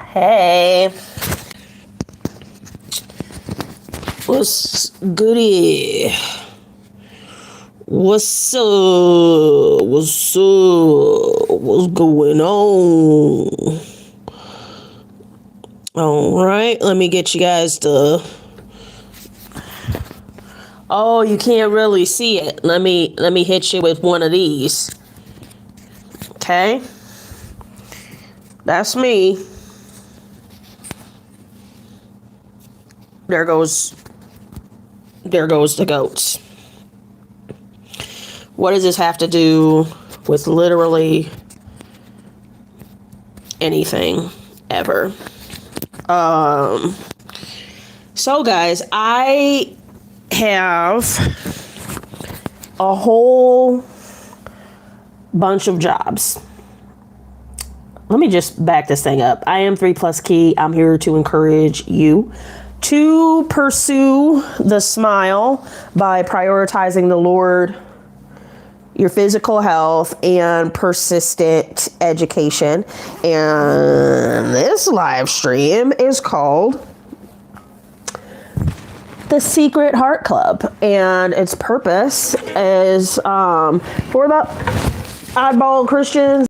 Hey. What's goody? What's up? What's up? What's going on? All right, let me get you guys to... Oh, you can't really see it. Let me hit you with one of these. Okay? That's me. There goes the goats. What does this have to do with literally anything ever? So guys, I have a whole bunch of jobs. Let me just back this thing up. I am 3+Kei. I'm here to encourage you to pursue the smile by prioritizing the Lord, your physical health, and persistent education. And this live stream is called The Secret Heart Club, and its purpose is for the oddball Christians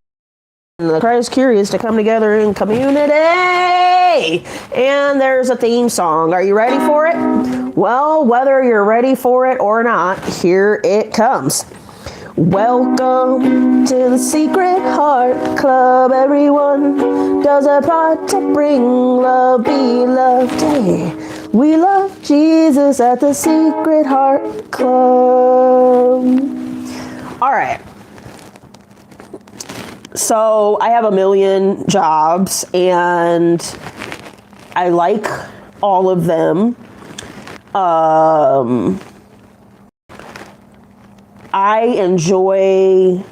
and the Christ curious to come together in community. And there's a theme song. Are you ready for it? Well, whether you're ready for it or not, here it comes. Welcome to the Secret Heart Club. Everyone does a part to bring love, be loved. Hey, we love Jesus at the Secret Heart Club. All right. So I have a million jobs and I like all of them. I enjoy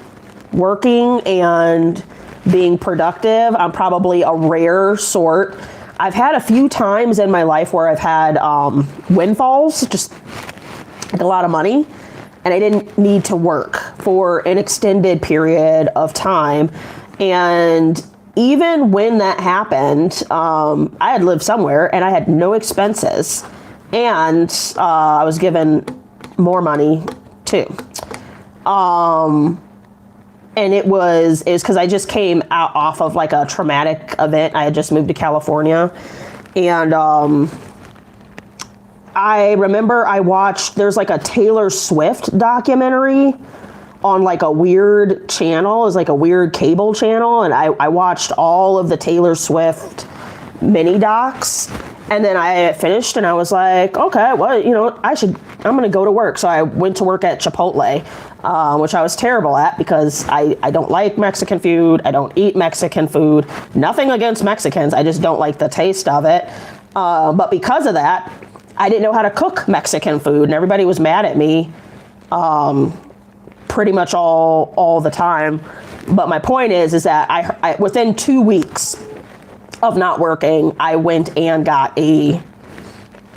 working and being productive. I'm probably a rare sort. I've had a few times in my life where I've had windfalls, just like a lot of money, and I didn't need to work for an extended period of time. And even when that happened, I had lived somewhere and I had no expenses, and I was given more money too. And it was because I just came out off of like a traumatic event. I had just moved to California, and I remember I watched, there's like a Taylor Swift documentary on like a weird channel. It was like a weird cable channel, and I watched all of the Taylor Swift mini docs, and then I finished and I was like, okay, well, you know, I'm gonna go to work. So I went to work at Chipotle, which I was terrible at because I don't like Mexican food. I don't eat Mexican food. Nothing against Mexicans. I just don't like the taste of it. But because of that, I didn't know how to cook Mexican food, and everybody was mad at me pretty much all the time. But my point is that I within 2 weeks of not working, I went and got a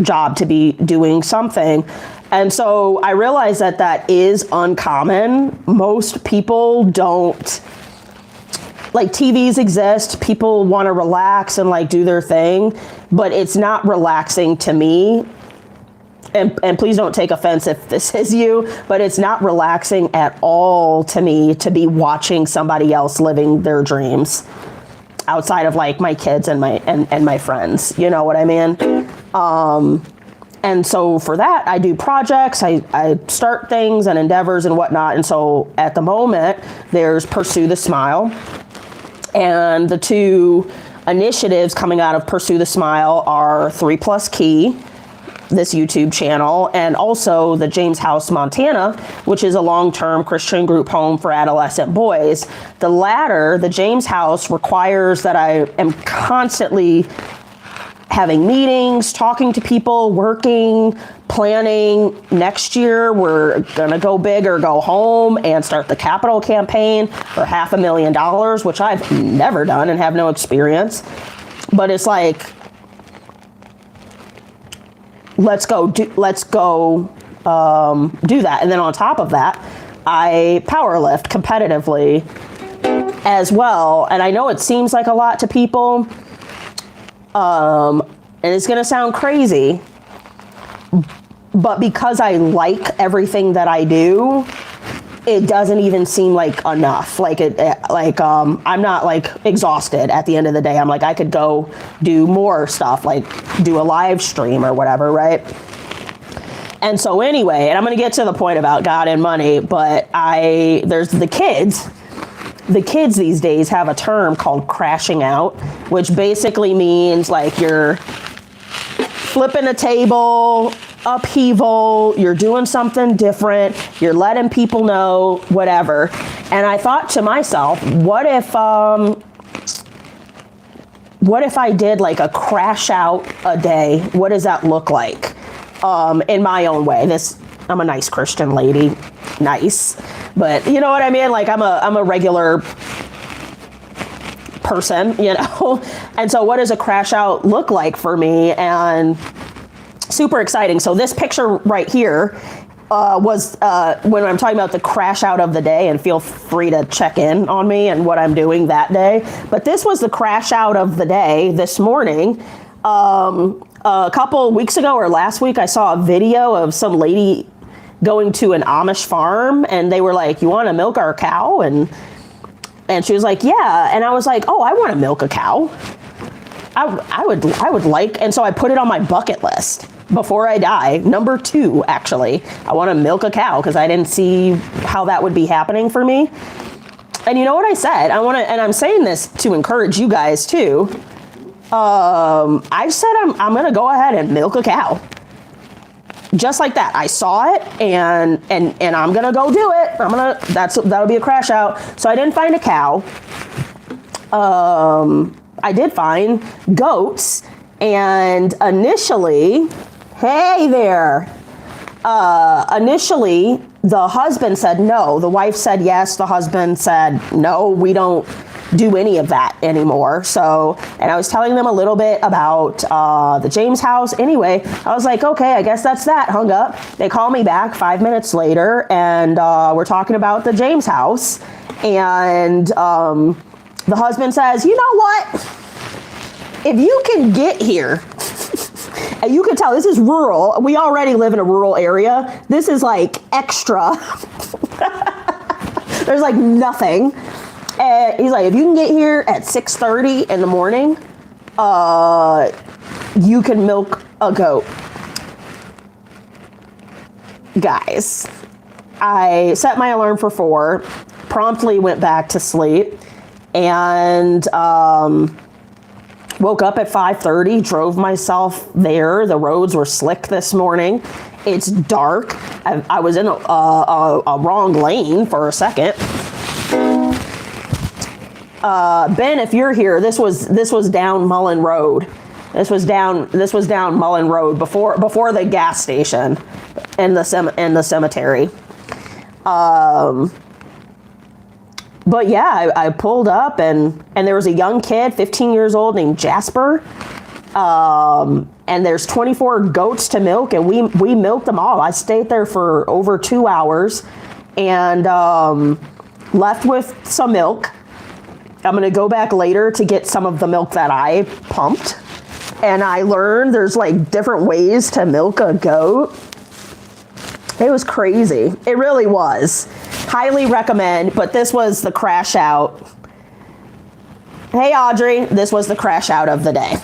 job to be doing something. And so I realized that that is uncommon. Most people don't, like, TVs exist, people want to relax and like do their thing, but it's not relaxing to me. And please don't take offense if this is you, but it's not relaxing at all to me to be watching somebody else living their dreams outside of like my kids and my friends. You know what I mean? And so for that, I do projects, I start things and endeavors and whatnot. And so at the moment, there's Pursue the Smile. And the two initiatives coming out of Pursue the Smile are 3+Kei, this YouTube channel, and also the James House, Montana, which is a long-term Christian group home for adolescent boys. The latter, the James House, requires that I am constantly having meetings, talking to people, working, planning. Next year, we're gonna go big or go home and start the capital campaign for $500,000, which I've never done and have no experience. But it's like, let's go do that. And then on top of that, I powerlift competitively as well. And I know it seems like a lot to people. And it's going to sound crazy, but because I like everything that I do, it doesn't even seem like enough. I'm not like exhausted at the end of the day. I'm like, I could go do more stuff, like do a live stream or whatever, right? And so anyway, and I'm going to get to the point about God and money, but there's the kids. The kids these days have a term called crashing out, which basically means like you're flipping a table, upheaval, you're doing something different, you're letting people know, whatever. And I thought to myself, what if I did like a crash out a day? What does that look like? In my own way. I'm a nice Christian lady, nice, but you know what I mean? Like I'm a regular person, you know? And so what does a crash out look like for me? And super exciting. So this picture right here was when I'm talking about the crash out of the day, and feel free to check in on me and what I'm doing that day. But this was the crash out of the day this morning. A couple weeks ago or last week, I saw a video of some lady going to an Amish farm, and they were like, "You want to milk our cow?" And she was like, "Yeah." And I was like, "Oh, I want to milk a cow. I would like," and so I put it on my bucket list before I die. Number 2, actually, I want to milk a cow because I didn't see how that would be happening for me. And you know what I said? And I'm saying this to encourage you guys too. I said I'm gonna go ahead and milk a cow. Just like that. I saw it and I'm gonna go do it. That'll be a crash out. So I didn't find a cow. I did find goats, and initially, hey there. Initially the husband said no. The wife said yes. The husband said no, we don't do any of that anymore. So, and I was telling them a little bit about the James house. Anyway, I was like, okay, I guess that's that. Hung up. They call me back 5 minutes later, and we're talking about the James house. And the husband says, "You know what? If you can get here," and you can tell this is rural. We already live in a rural area. This is like extra. There's like nothing. And he's like, "If you can get here at 6:30 in the morning, you can milk a goat." Guys, I set my alarm for 4, promptly went back to sleep, and woke up at 5:30, drove myself there. The roads were slick this morning. It's dark. I was in a wrong lane for a second. Ben, if you're here, this was down Mullen Road. This was down Mullen Road before the gas station and the cemetery. But yeah, I pulled up and there was a young kid, 15 years old, named Jasper. And there's 24 goats to milk, and we milked them all. I stayed there for over 2 hours and left with some milk. I'm going to go back later to get some of the milk that I pumped. And I learned there's like different ways to milk a goat. It was crazy. It really was. Highly recommend, but this was the crash out. Hey, Audrey, this was the crash out of the day.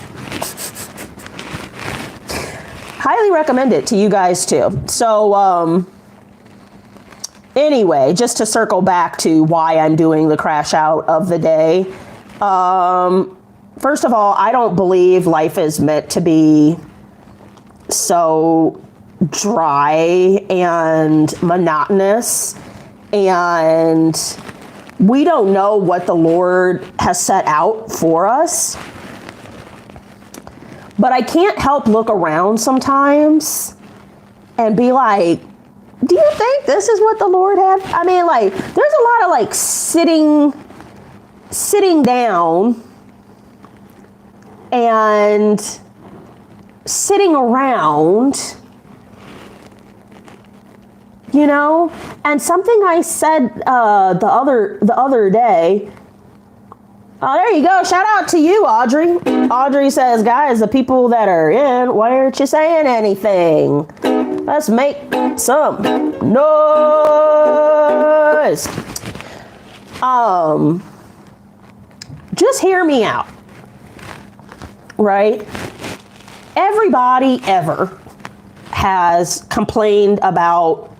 Highly recommend it to you guys too. So, anyway, just to circle back to why I'm doing the crash out of the day. First of all, I don't believe life is meant to be so dry and monotonous, and we don't know what the Lord has set out for us. But I can't help look around sometimes and be like, do you think this is what the Lord had? I mean, like, there's a lot of like sitting down and sitting around, you know? And something I said the other day Oh, there you go. Shout out to you, Audrey. Audrey says, guys, the people that are in, why aren't you saying anything? Let's make some noise. Just hear me out, right? Everybody ever has complained about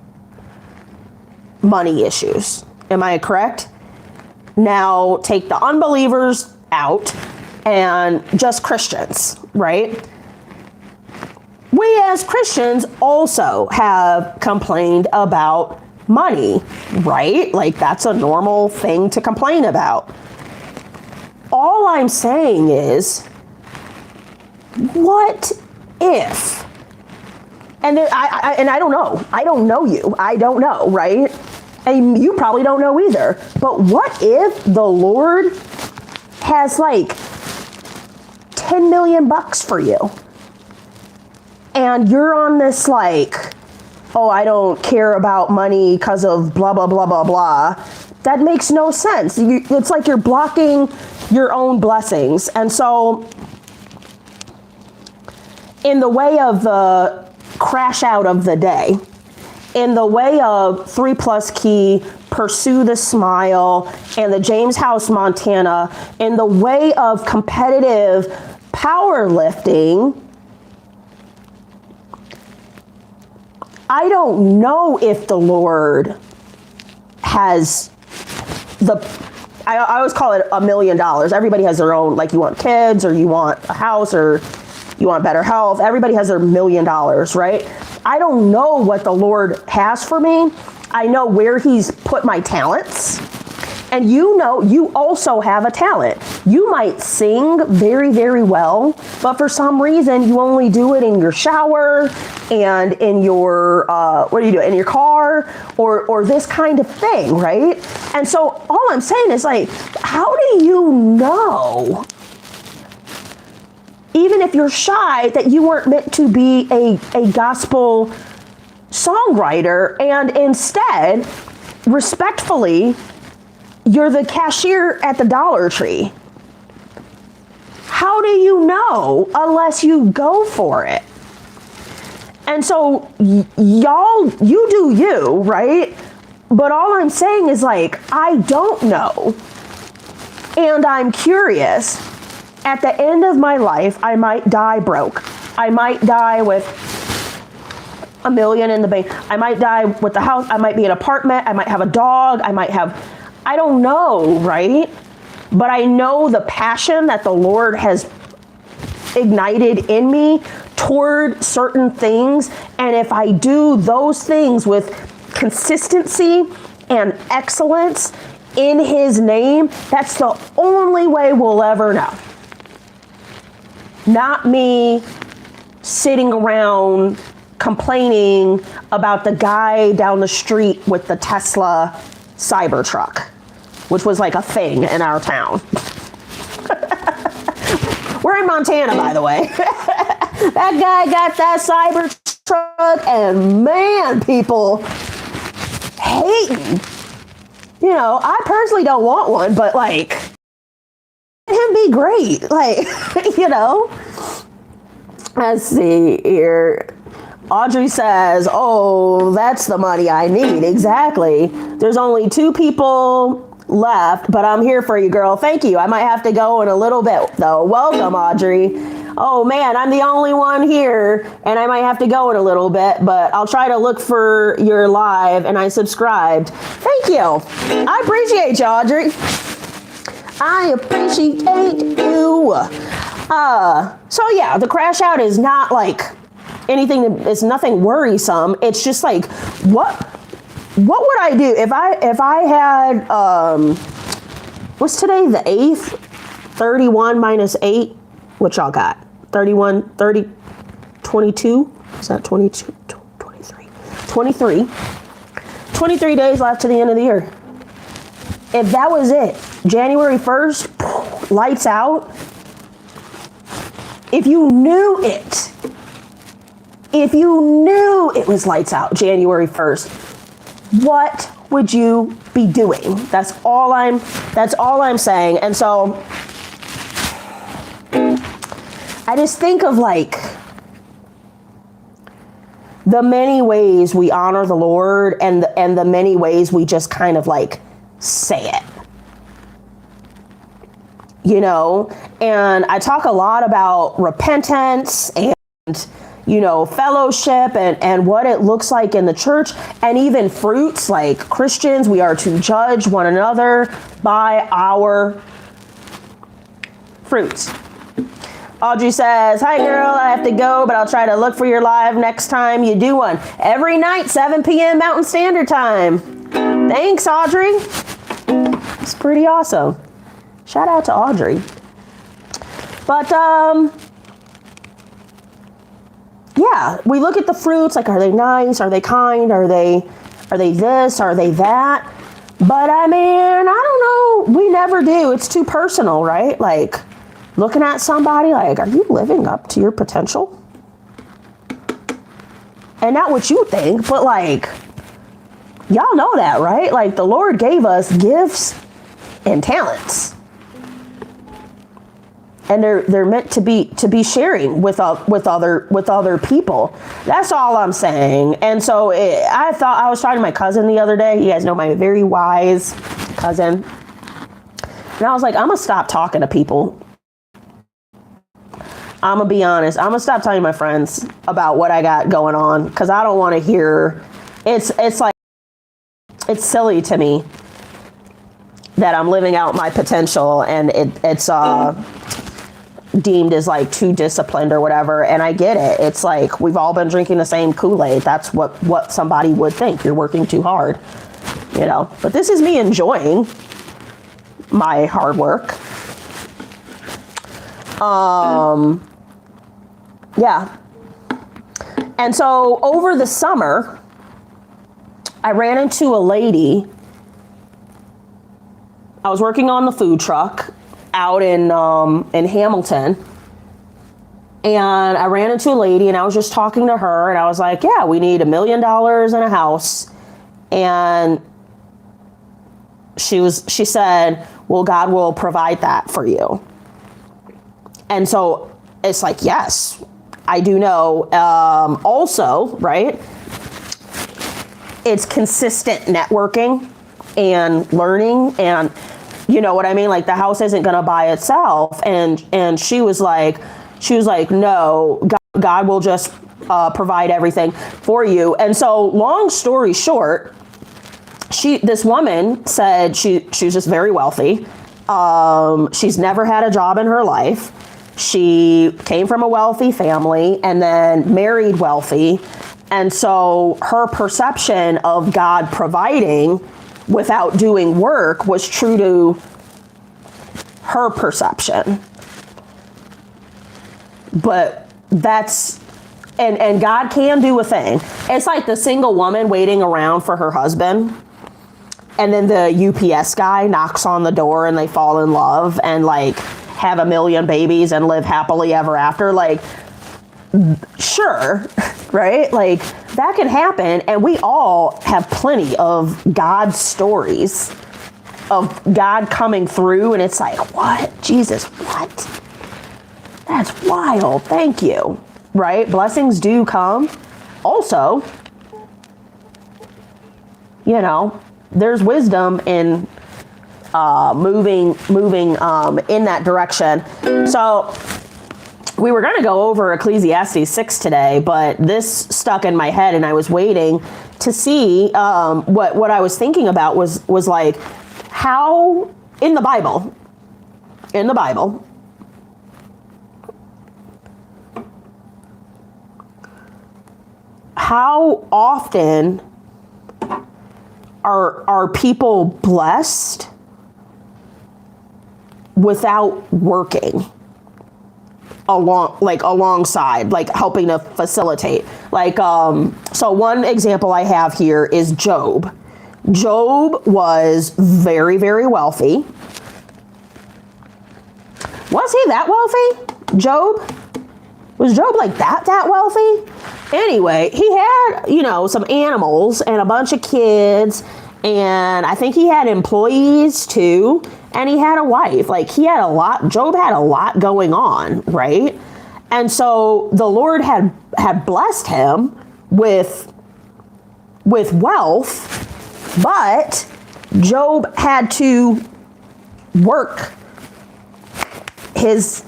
money issues. Am I correct? Now take the unbelievers out and just Christians, right? We as Christians also have complained about money, right? Like that's a normal thing to complain about. All I'm saying is, what if? And I don't know. I don't know you. I don't know, right? And you probably don't know either. But what if the Lord has like 10 million bucks for you? And you're on this like, oh, I don't care about money because of blah, blah, blah, blah, blah. That makes no sense. It's like you're blocking your own blessings. And so in the way of the crash out of the day, in the way of 3+Kei, PursueTheSmile, and the James House, Montana, in the way of competitive powerlifting, I don't know if the Lord has I always call it $1 million. Everybody has their own, like you want kids or you want a house or you want better health. Everybody has their $1 million, right? I don't know what the Lord has for me. I know where he's put my talents. And you know, you also have a talent. You might sing very, very well, but for some reason you only do it in your shower and in your, what do you do, in your car or this kind of thing, right? And so all I'm saying is like, how do you know, even if you're shy, that you weren't meant to be a gospel songwriter and instead, respectfully, you're the cashier at the Dollar Tree? How do you know unless you go for it? And so y'all, you do you, right? But all I'm saying is like, I don't know. And I'm curious. At the end of my life, I might die broke. I might die with $1 million in the bank. I might die with the house. I might be an apartment. I might have a dog. I don't know, right? But I know the passion that the Lord has ignited in me toward certain things. And if I do those things with consistency and excellence in his name, that's the only way we'll ever know. Not me sitting around complaining about the guy down the street with the Tesla Cybertruck, which was like a thing in our town. We're in Montana, by the way. That guy got that Cybertruck, and man, people hating. You know, I personally don't want one, but like, him be great. Like, you know. Let's see here. Audrey says, oh, that's the money I need. Exactly. There's only 2 people left, but I'm here for you, girl. Thank you. I might have to go in a little bit, though. Welcome, Audrey. Oh, man, I'm the only one here, and I might have to go in a little bit, but I'll try to look for your live, and I subscribed. Thank you. I appreciate you, Audrey. I appreciate you. So, yeah, the crash out is not like anything, it's nothing worrisome. It's just like, what would I do if I had, what's today, the 8th? 31 minus 8, what y'all got? 31, 30, 22? Is that 22? 23. 23. 23 days left to the end of the year. If that was it, January 1st, lights out. If you knew it was lights out January 1st, what would you be doing? That's all I'm saying. And so I just think of like the many ways we honor the Lord and the many ways we just kind of like say it. You know, and I talk a lot about repentance and, you know, fellowship and what it looks like in the church, and even fruits. Like Christians, we are to judge one another by our fruits. Audrey says, hi girl, I have to go, but I'll try to look for your live next time you do one. Every night, 7 p.m. Mountain Standard Time. Thanks, Audrey. It's pretty awesome. Shout out to Audrey. But, yeah, we look at the fruits, like, are they nice? Are they kind? Are they this? Are they that? But I mean, I don't know. We never do. It's too personal, right? Like, looking at somebody like, are you living up to your potential? And not what you think, but like, y'all know that, right? Like, the Lord gave us gifts and talents. And they're meant to be sharing with other people. That's all I'm saying. And so I was talking to my cousin the other day. You guys know my very wise cousin. And I was like, I'm gonna stop talking to people. I'm gonna be honest. I'm gonna stop telling my friends about what I got going on, because I don't want to hear. It's like, it's silly to me that I'm living out my potential, and it's deemed as like too disciplined or whatever. And I get it. It's like, we've all been drinking the same Kool-Aid. That's what somebody would think. You're working too hard, you know. But this is me enjoying my hard work. Yeah. And so over the summer, I ran into a lady. I was working on the food truck out in Hamilton, and I ran into a lady, and I was just talking to her, and I was like, yeah, we need $1 million in a house. And she said, well, God will provide that for you. And so it's like, yes, I do know. Also, right, it's consistent networking and learning, and you know what I mean? Like, the house isn't going to buy itself. And she was like, no, God will just provide everything for you. And so long story short, this woman said she's just very wealthy. She's never had a job in her life. She came from a wealthy family and then married wealthy. And so her perception of God providing without doing work was true to her perception. But that's, and God can do a thing. It's like the single woman waiting around for her husband, and then the UPS guy knocks on the door and they fall in love and like have 1 million babies and live happily ever after. Like, sure, right? Like, that can happen, and we all have plenty of God stories of God coming through, and it's like, what? Jesus, what? That's wild. Thank you. Right? Blessings do come. Also, you know, there's wisdom in moving in that direction. So we were going to go over Ecclesiastes 6 today, but this stuck in my head, and I was waiting to see what I was thinking about was like, how in the Bible, how often are people blessed without working alongside, like helping to facilitate? Like, so one example I have here is Job. Job was very, very wealthy. Was he that wealthy? Job? Was Job like that wealthy? Anyway, he had, you know, some animals and a bunch of kids And I think he had employees too. And he had a wife. Like, Job had a lot going on, right? And so the Lord had blessed him with wealth, but Job had to work his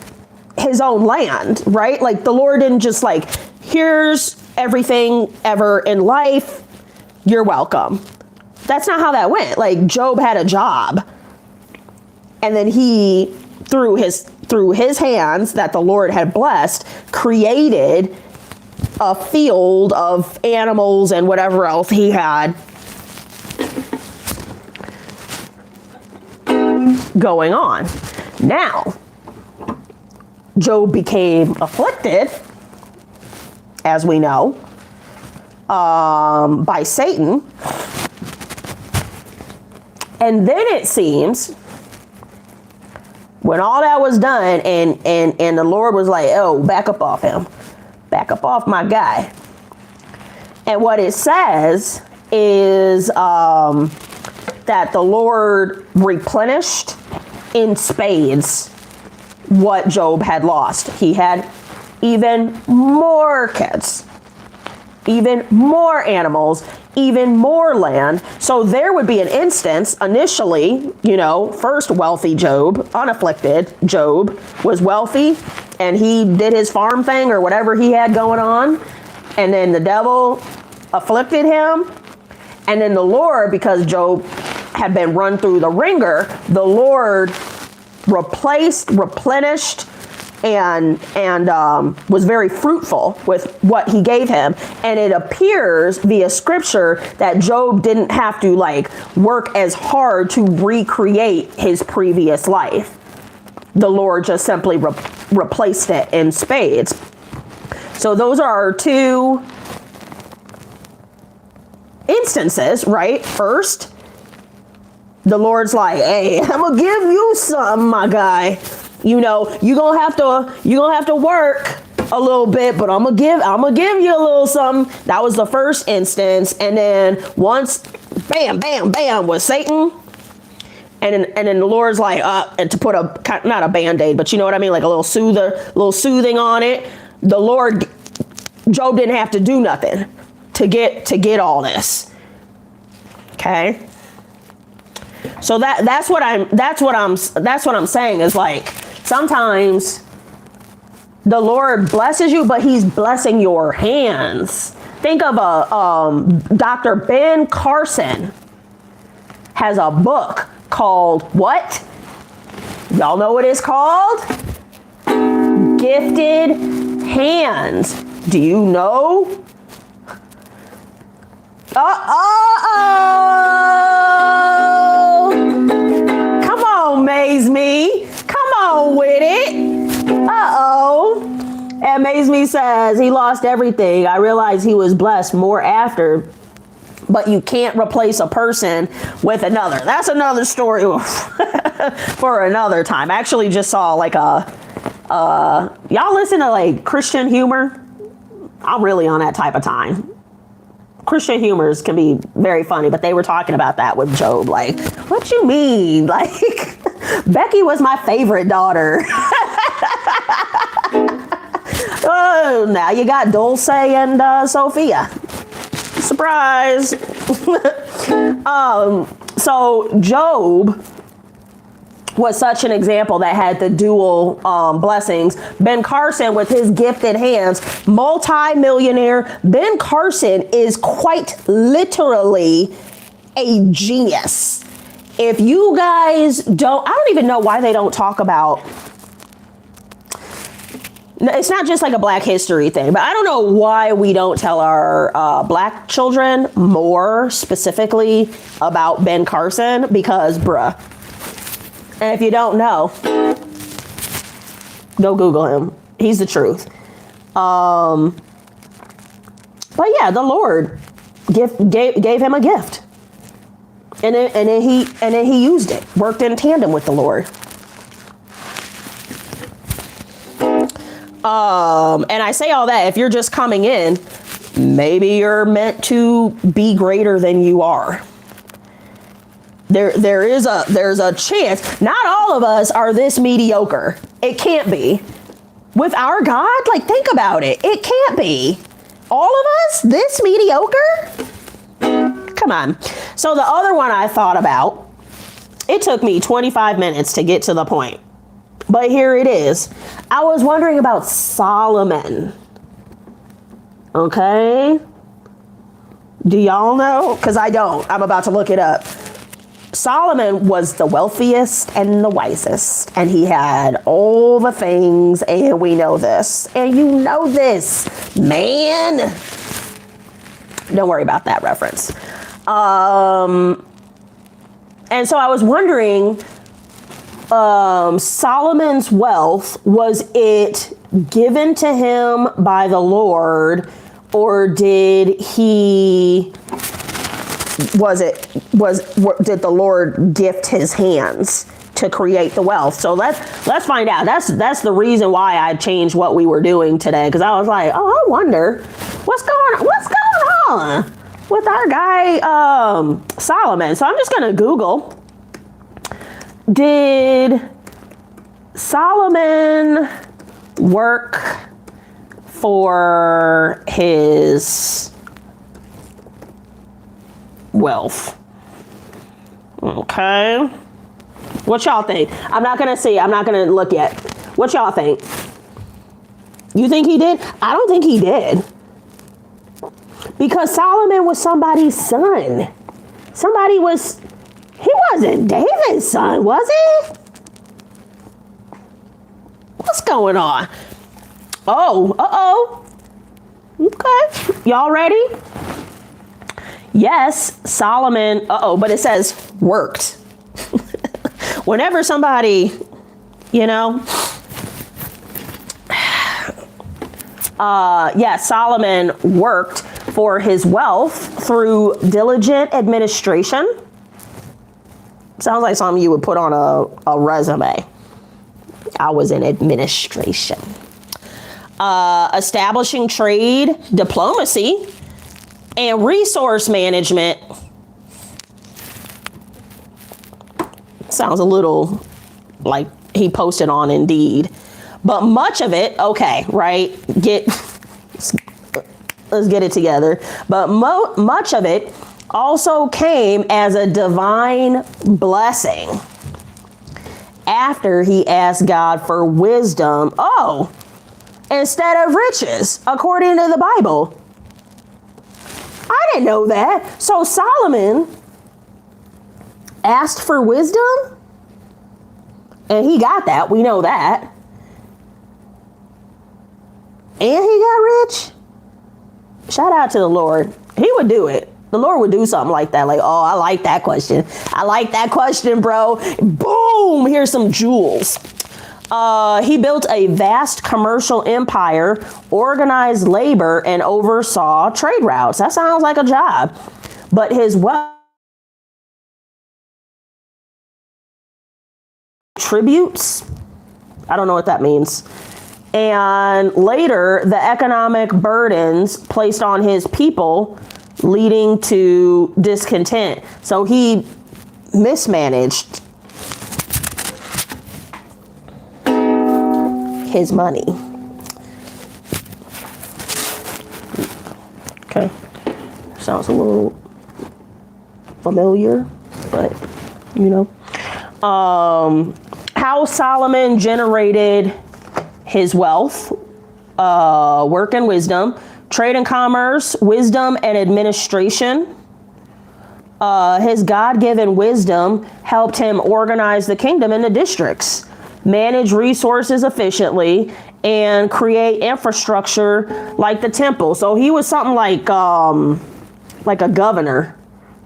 own land, right? Like, the Lord didn't just like, here's everything ever in life, you're welcome. That's not how that went. Like, Job had a job, and then he, through his hands that the Lord had blessed, created a field of animals and whatever else he had going on. Now, Job became afflicted, as we know, by Satan. And then it seems, when all that was done, and the Lord was like, oh, back up off him. Back up off my guy. And what it says is that the Lord replenished in spades what Job had lost. He had even more kids, even more animals, even more land. So there would be an instance initially, first wealthy Job, unafflicted Job, was wealthy, and he did his farm thing or whatever he had going on. And then the devil afflicted him. And then the Lord, because Job had been run through the ringer, the Lord replenished, and was very fruitful with what he gave him. And it appears via scripture that Job didn't have to work as hard to recreate his previous life. The Lord just simply replaced it in spades. So those are our two instances, right? First, the Lord's like, hey, I'm gonna give you something, my guy. You're gonna have to work a little bit, but I'm gonna give you a little something. That was the first instance. And then once, bam, bam, bam, was Satan. And then the Lord's like, and to put not a Band-Aid, but you know what I mean? Like a little soothing on it. The Lord, Job didn't have to do nothing to get all this. Okay. So that's what I'm saying is, like, sometimes the Lord blesses you, but he's blessing your hands. Think of Dr. Ben Carson has a book called what? Y'all know what it's called? Gifted Hands. Do you know? Come on, Maze Me. Come on with it. And Maze Me says he lost everything. I realized he was blessed more after, but you can't replace a person with another. That's another story for another time. I actually just saw y'all listen to Christian humor? I'm really on that type of time. Christian humors can be very funny, but they were talking about that with Job. Like, what you mean? Becky was my favorite daughter. Oh, now you got Dulce and Sophia. Surprise. So Job was such an example that had the dual blessings. Ben Carson, with his gifted hands, multi-millionaire. Ben Carson is quite literally a genius. If you guys I don't even know why they don't talk about, it's not just like a Black history thing, but I don't know why we don't tell our Black children more specifically about Ben Carson, because bruh. And if you don't know, go Google him. He's the truth. But yeah, the Lord gave him a gift, and then he used it. Worked in tandem with the Lord. And I say all that, if you're just coming in, maybe you're meant to be greater than you are. There's a chance. Not all of us are this mediocre. It can't be. With our God, like, think about it. It can't be. All of us this mediocre? Come on. So the other one I thought about, it took me 25 minutes to get to the point. But here it is. I was wondering about Solomon. Okay. Do y'all know? Because I don't. I'm about to look it up. Solomon was the wealthiest and the wisest, and he had all the things, and we know this. And you know this, man. Don't worry about that reference. And so I was wondering, Solomon's wealth, was it given to him by the Lord, or did he... did the Lord gift his hands to create the wealth? So let's find out. That's the reason why I changed what we were doing today, because I was like, oh, I wonder what's going on with our guy Solomon. So I'm just gonna Google, did Solomon work for his wealth? Okay. What y'all think? I'm not gonna look yet. What y'all think? You think he did? I don't think he did. Because Solomon was somebody's son. He wasn't David's son, was he? What's going on? Oh, okay. Y'all ready? Yes, Solomon, but it says worked. Whenever somebody, Solomon worked for his wealth through diligent administration. Sounds like something you would put on a resume. I was in administration. Establishing trade, diplomacy, and resource management. Sounds a little like he posted on Indeed. But much of it, okay, right? Let's get it together. But much of it also came as a divine blessing after he asked God for wisdom. Instead of riches, according to the Bible. I didn't know that. So Solomon asked for wisdom, and he got that. We know that. And he got rich. Shout out to the Lord. He would do it. The Lord would do something like that. Like, I like that question. I like that question, bro. Boom, here's some jewels. He built a vast commercial empire, organized labor, and oversaw trade routes. That sounds like a job. But his wealth, tributes, I don't know what that means. And later, the economic burdens placed on his people, leading to discontent. So he mismanaged his money. Okay. Sounds a little familiar, but how Solomon generated his wealth, work and wisdom, trade and commerce, wisdom and administration. His God-given wisdom helped him organize the kingdom into districts, manage resources efficiently, and create infrastructure like the temple. So he was something like a governor.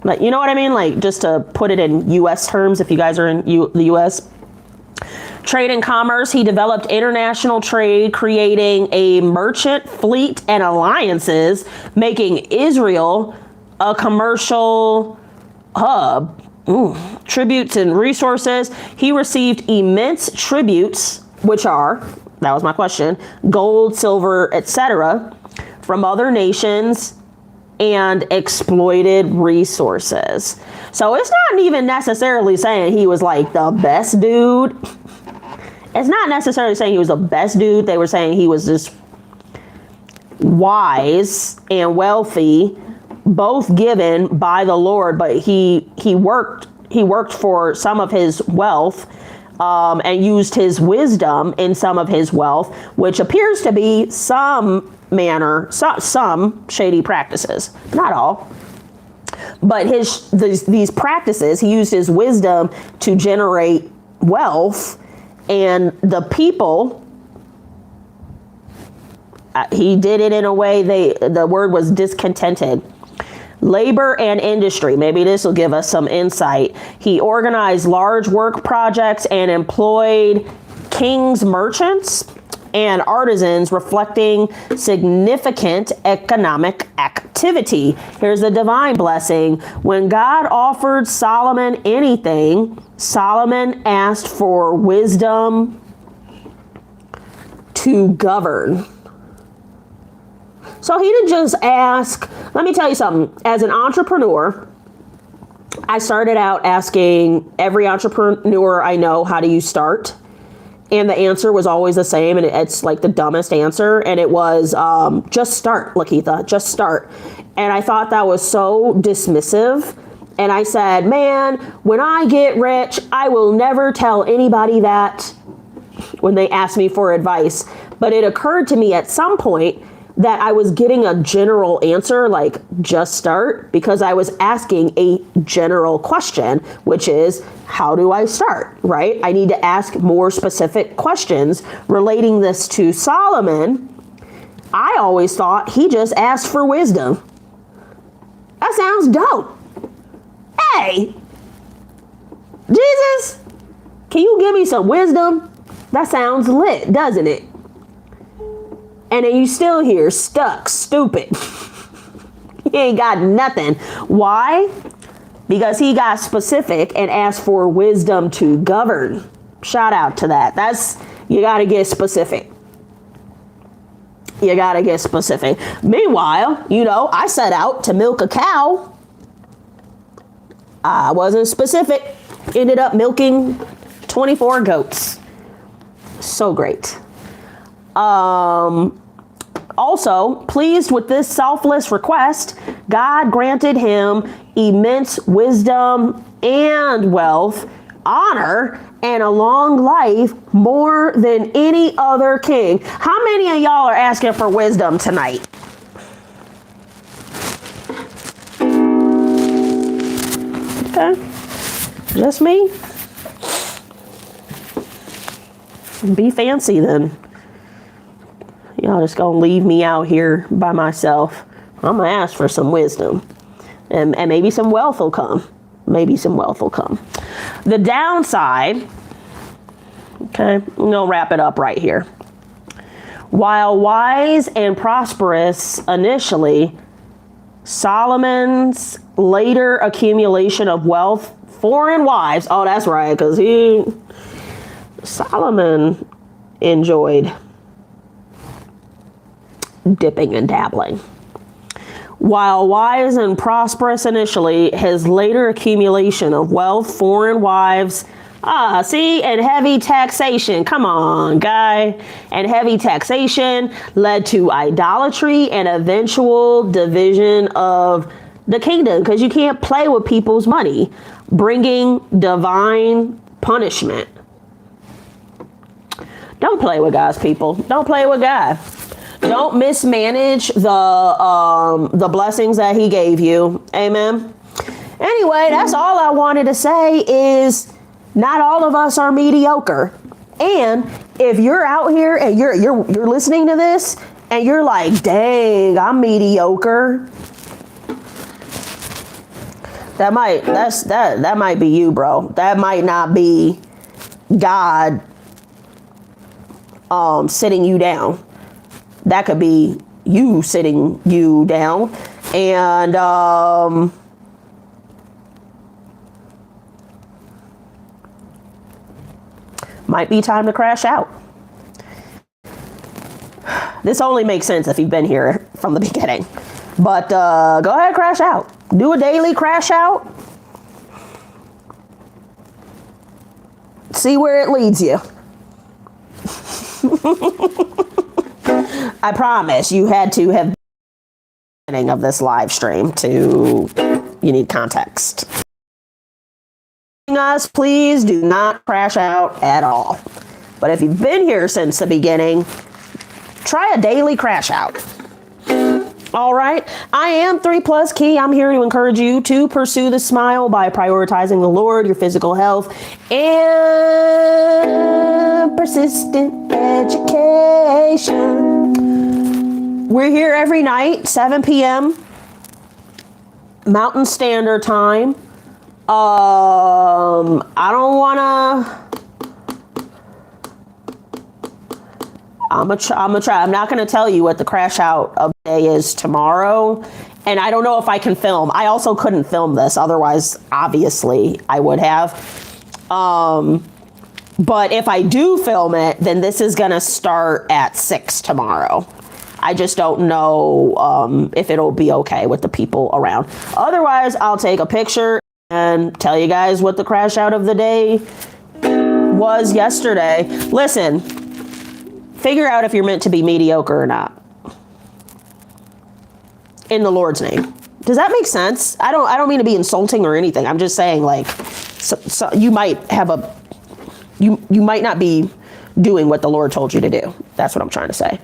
Like, you know what I mean? Like, just to put it in U.S. terms, if you guys are in the U.S. Trade and commerce, he developed international trade, creating a merchant fleet and alliances, making Israel a commercial hub. Tributes and resources. He received immense tributes, which are, that was my question, gold, silver, etc., from other nations and exploited resources. So it's not even necessarily saying he was like the best dude. It's not necessarily saying he was the best dude. They were saying he was just wise and wealthy, both given by the Lord, but he worked for some of his wealth and used his wisdom in some of his wealth, which appears to be some shady practices, not all. But these practices, he used his wisdom to generate wealth, and the people, he did it in a way the word was discontented. Labor and industry, maybe this will give us some insight. He organized large work projects and employed king's merchants and artisans, reflecting significant economic activity. Here's the divine blessing. When God offered Solomon anything, Solomon asked for wisdom to govern. So he didn't just ask. Let me tell you something. As an entrepreneur, I started out asking every entrepreneur I know, how do you start? And the answer was always the same, and it's like the dumbest answer, and it was, just start, Lakeitha, just start. And I thought that was so dismissive, and I said, man, when I get rich, I will never tell anybody that when they ask me for advice. But it occurred to me at some point that I was getting a general answer, like just start, because I was asking a general question, which is, how do I start, right? I need to ask more specific questions relating this to Solomon. I always thought he just asked for wisdom. That sounds dope. Hey, Jesus, can you give me some wisdom? That sounds lit, doesn't it? And then you still here, stuck, stupid. He ain't got nothing. Why? Because he got specific and asked for wisdom to govern. Shout out to that. You got to get specific. You got to get specific. Meanwhile, I set out to milk a cow. I wasn't specific. Ended up milking 24 goats. So great. Also, pleased with this selfless request, God granted him immense wisdom and wealth, honor, and a long life more than any other king. How many of y'all are asking for wisdom tonight? Okay. Just me? Be fancy then. Y'all just gonna leave me out here by myself. I'm gonna ask for some wisdom. And maybe some wealth will come. Maybe some wealth will come. The downside, okay, I'm gonna wrap it up right here. While wise and prosperous initially, Solomon's later accumulation of wealth, foreign wives, oh, that's right, because Solomon enjoyed dipping and dabbling. While wise and prosperous initially, his later accumulation of wealth, foreign wives, and heavy taxation, come on, guy, and heavy taxation led to idolatry and eventual division of the kingdom, because you can't play with people's money, bringing divine punishment. Don't play with God's people. Don't play with God. Don't mismanage the blessings that he gave you. Amen. Anyway, that's all I wanted to say is not all of us are mediocre. And if you're out here and you're listening to this and you're like, dang, I'm mediocre. That might be you, bro. That might not be God sitting you down. That could be you sitting you down. And might be time to crash out. This only makes sense if you've been here from the beginning. But go ahead, crash out. Do a daily crash out. See where it leads you. I promise you had to have beginning of this live stream to, you need context. Us, please do not crash out at all. But if you've been here since the beginning, try a daily crash out. All right. I am 3+Kei. I'm here to encourage you to pursue the smile by prioritizing the Lord, your physical health, and persistent education. We're here every night, 7 p.m. Mountain Standard Time. I don't want to... I'm gonna try. I'm not gonna tell you what the crash out of the day is tomorrow, and I don't know if I can film. I also couldn't film this, otherwise, obviously, I would have. But if I do film it, then this is gonna start at 6 tomorrow. I just don't know if it'll be okay with the people around. Otherwise, I'll take a picture and tell you guys what the crash out of the day was yesterday. Listen. Figure out if you're meant to be mediocre or not. In the Lord's name. Does that make sense? I don't mean to be insulting or anything. I'm just saying, like, so you might have you might not be doing what the Lord told you to do. That's what I'm trying to say.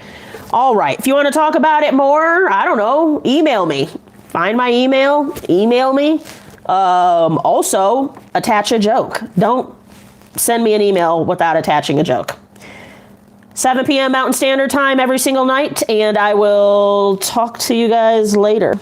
All right. If you want to talk about it more, I don't know, email me. Find my email, email me. Also, attach a joke. Don't send me an email without attaching a joke. 7 p.m. Mountain Standard Time every single night, and I will talk to you guys later.